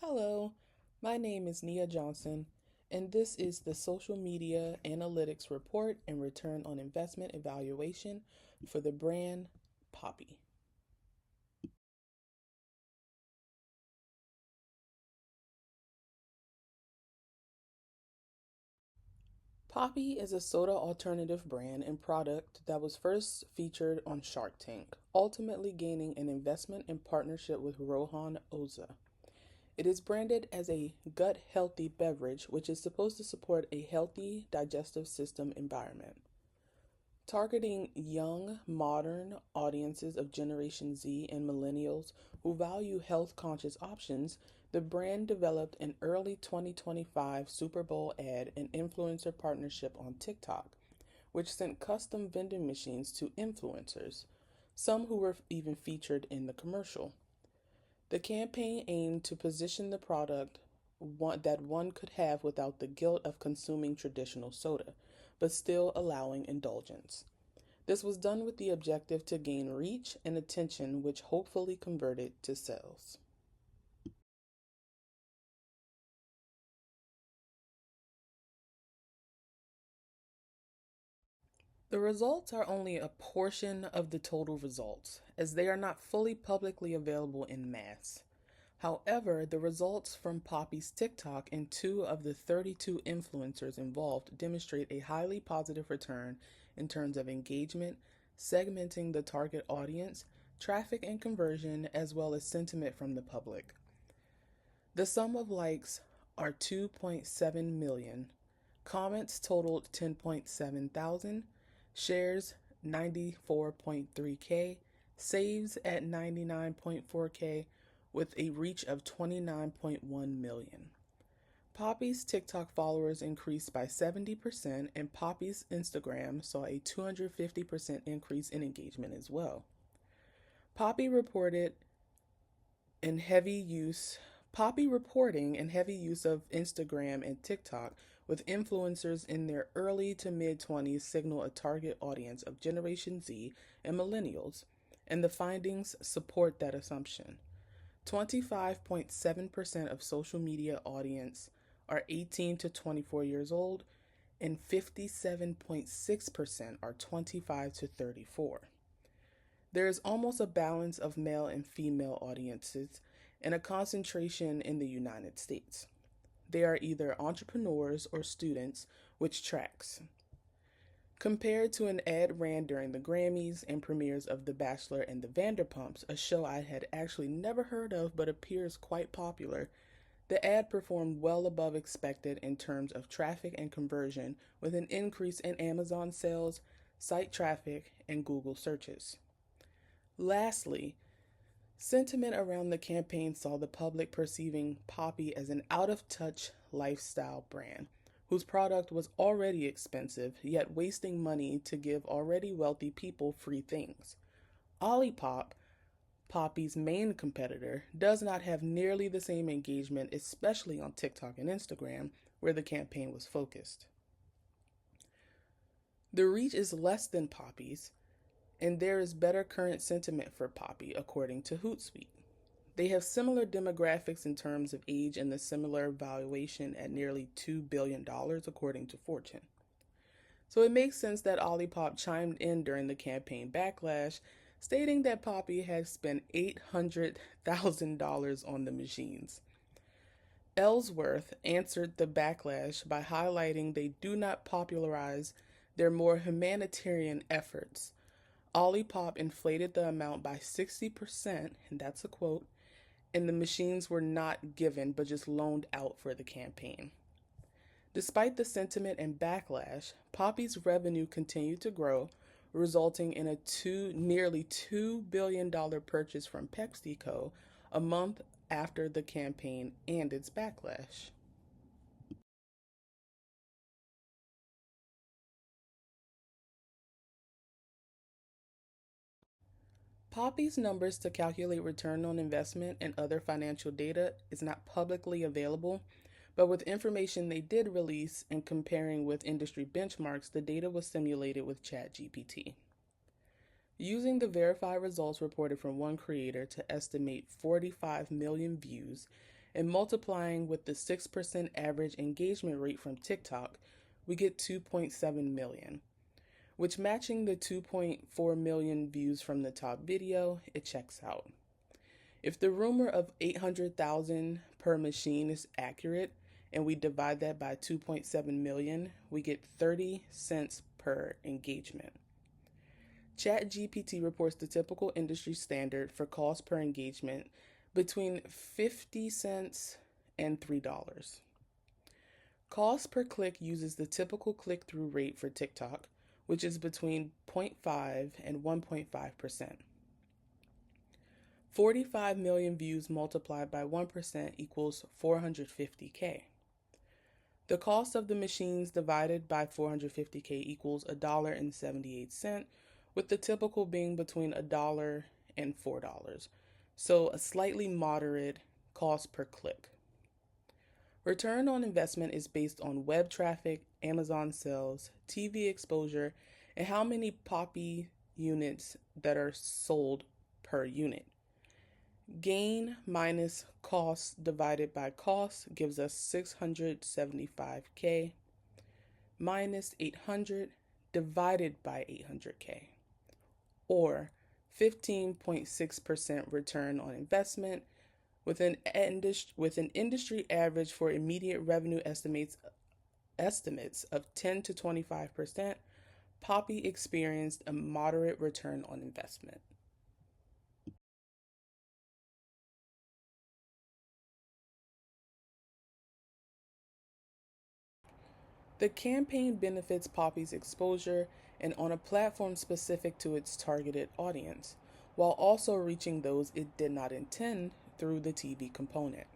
Hello, my name is Nia Johnson, and this is the Social Media Analytics Report and Return on Investment Evaluation for the brand Poppi. Poppi is a soda alternative brand and product that was first featured on Shark Tank, ultimately gaining an investment in partnership with Rohan Oza. It is branded as a gut healthy beverage, which is supposed to support a healthy digestive system environment. Targeting young, modern audiences of Generation Z and millennials who value health conscious options, the brand developed an early 2025 Super Bowl ad and influencer partnership on TikTok, which sent custom vending machines to influencers, some who were even featured in the commercial. The campaign aimed to position the product that one could have without the guilt of consuming traditional soda, but still allowing indulgence. This was done with the objective to gain reach and attention, which hopefully converted to sales. The results are only a portion of the total results, as they are not fully publicly available in mass. However, the results from Poppy's TikTok and two of the 32 influencers involved demonstrate a highly positive return in terms of engagement, segmenting the target audience, traffic and conversion, as well as sentiment from the public. The sum of likes are 2.7 million, comments totaled 10.7 thousand, shares 94.3K, saves at 99.4K, with a reach of 29.1 million. Poppy's TikTok followers increased by 70%, and Poppy's Instagram saw a 250% increase in engagement as well. Poppy reported in heavy use Poppy reporting and heavy use of Instagram and TikTok with influencers in their early to mid 20s signal a target audience of Generation Z and millennials, and the findings support that assumption. 25.7% of social media audience are 18 to 24 years old, and 57.6% are 25 to 34. There is almost a balance of male and female audiences and a concentration in the United States. They are either entrepreneurs or students, which tracks. Compared to an ad ran during the Grammys and premieres of The Bachelor and The Vanderpumps, a show I had actually never heard of but appears quite popular, the ad performed well above expected in terms of traffic and conversion, with an increase in Amazon sales, site traffic, and Google searches. Lastly, sentiment around the campaign saw the public perceiving Poppi as an out of touch lifestyle brand whose product was already expensive, yet wasting money to give already wealthy people free things. Olipop, Poppy's main competitor, does not have nearly the same engagement, especially on TikTok and Instagram, where the campaign was focused. The reach is less than Poppy's, and there is better current sentiment for Poppi, according to Hootsuite. They have similar demographics in terms of age and the similar valuation at nearly $2 billion, according to Fortune. So it makes sense that Olipop chimed in during the campaign backlash, stating that Poppi had spent $800,000 on the machines. Ellsworth answered the backlash by highlighting they do not popularize their more humanitarian efforts. Olipop inflated the amount by 60%, and that's a quote, and the machines were not given but just loaned out for the campaign. Despite the sentiment and backlash, Poppy's revenue continued to grow, resulting in a nearly $2 billion purchase from PepsiCo a month after the campaign and its backlash. Poppy's numbers to calculate return on investment and other financial data is not publicly available, but with information they did release and comparing with industry benchmarks, the data was simulated with ChatGPT. Using the verified results reported from one creator to estimate 45 million views and multiplying with the 6% average engagement rate from TikTok, we get 2.7 million, which, matching the 2.4 million views from the top video, it checks out. If the rumor of 800,000 per machine is accurate and we divide that by 2.7 million, we get 30 cents per engagement. ChatGPT reports the typical industry standard for cost per engagement between 50 cents and $3. Cost per click uses the typical click-through rate for TikTok, which is between 0.5 and 1.5%. 45 million views multiplied by 1% equals 450K. The cost of the machines divided by 450K equals $1.78, with the typical being between $1 and $4, so a slightly moderate cost per click. Return on investment is based on web traffic, Amazon sales, TV exposure, and how many Poppi units that are sold per unit. Gain minus cost divided by cost gives us 675K minus 800 divided by 800K, or 15.6% return on investment, with an industry average for immediate revenue estimates of 10 to 25%. Poppi experienced a moderate return on investment. The campaign benefits Poppi's exposure and on a platform specific to its targeted audience, while also reaching those it did not intend through the TV component.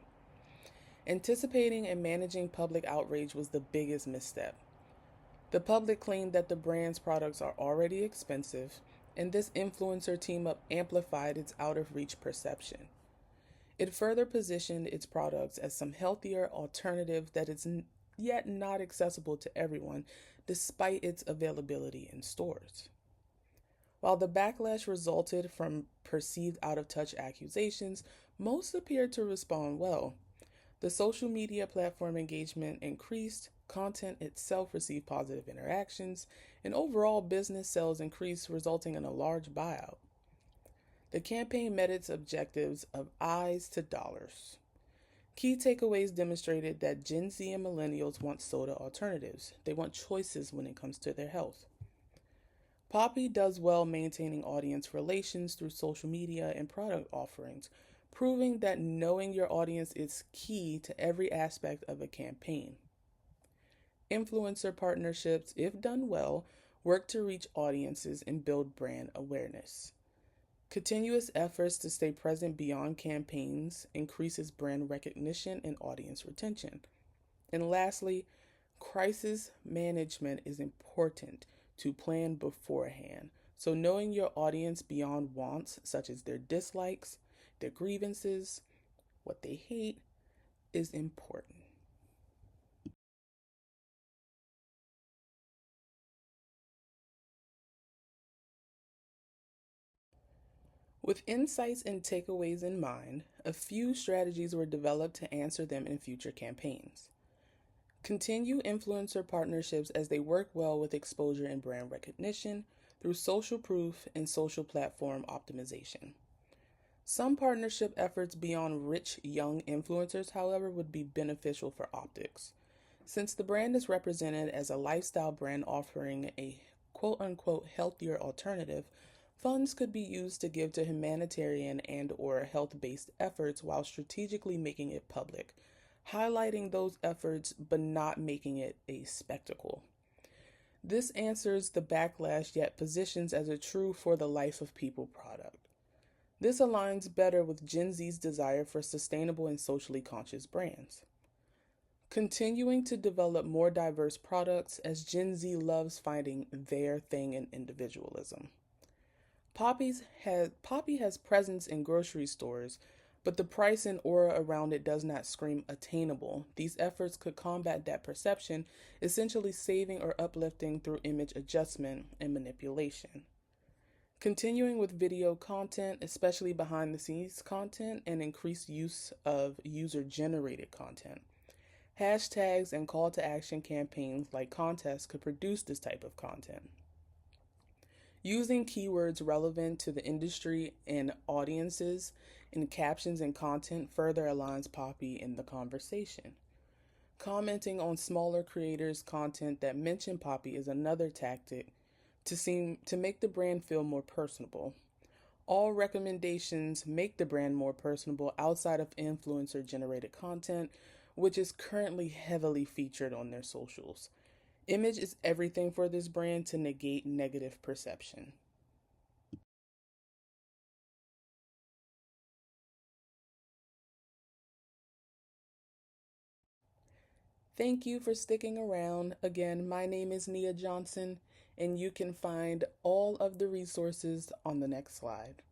Anticipating and managing public outrage was the biggest misstep. The public claimed that the brand's products are already expensive, and this influencer team-up amplified its out-of-reach perception. It further positioned its products as some healthier alternative that is yet not accessible to everyone, despite its availability in stores. While the backlash resulted from perceived out-of-touch accusations, most appeared to respond well. The social media platform engagement increased, content itself received positive interactions, and overall business sales increased, resulting in a large buyout. The campaign met its objectives of eyes to dollars. Key takeaways demonstrated that Gen Z and millennials want soda alternatives. They want choices when it comes to their health. Poppi does well maintaining audience relations through social media and product offerings, proving that knowing your audience is key to every aspect of a campaign. Influencer partnerships, if done well, work to reach audiences and build brand awareness. Continuous efforts to stay present beyond campaigns increases brand recognition and audience retention. And lastly, crisis management is important to plan beforehand. So knowing your audience beyond wants, such as their dislikes, their grievances, what they hate, is important. With insights and takeaways in mind, a few strategies were developed to answer them in future campaigns. Continue influencer partnerships as they work well with exposure and brand recognition through social proof and social platform optimization. Some partnership efforts beyond rich young influencers, however, would be beneficial for optics. Since the brand is represented as a lifestyle brand offering a quote-unquote healthier alternative, funds could be used to give to humanitarian and/or health-based efforts while strategically making it public, highlighting those efforts but not making it a spectacle. This answers the backlash yet positions as a true for the life of people product. This aligns better with Gen Z's desire for sustainable and socially conscious brands. Continuing to develop more diverse products as Gen Z loves finding their thing in individualism. Poppi has presence in grocery stores, but the price and aura around it does not scream attainable. These efforts could combat that perception, essentially saving or uplifting through image adjustment and manipulation. Continuing with video content, especially behind the scenes content, and increased use of user generated content. Hashtags and call to action campaigns like contests could produce this type of content. Using keywords relevant to the industry and audiences in captions and content further aligns Poppi in the conversation. Commenting on smaller creators' content that mention Poppi is another tactic to make the brand feel more personable. All recommendations make the brand more personable outside of influencer generated content, which is currently heavily featured on their socials. Image is everything for this brand to negate negative perception. Thank you for sticking around. Again, my name is Nia Johnson, and you can find all of the resources on the next slide.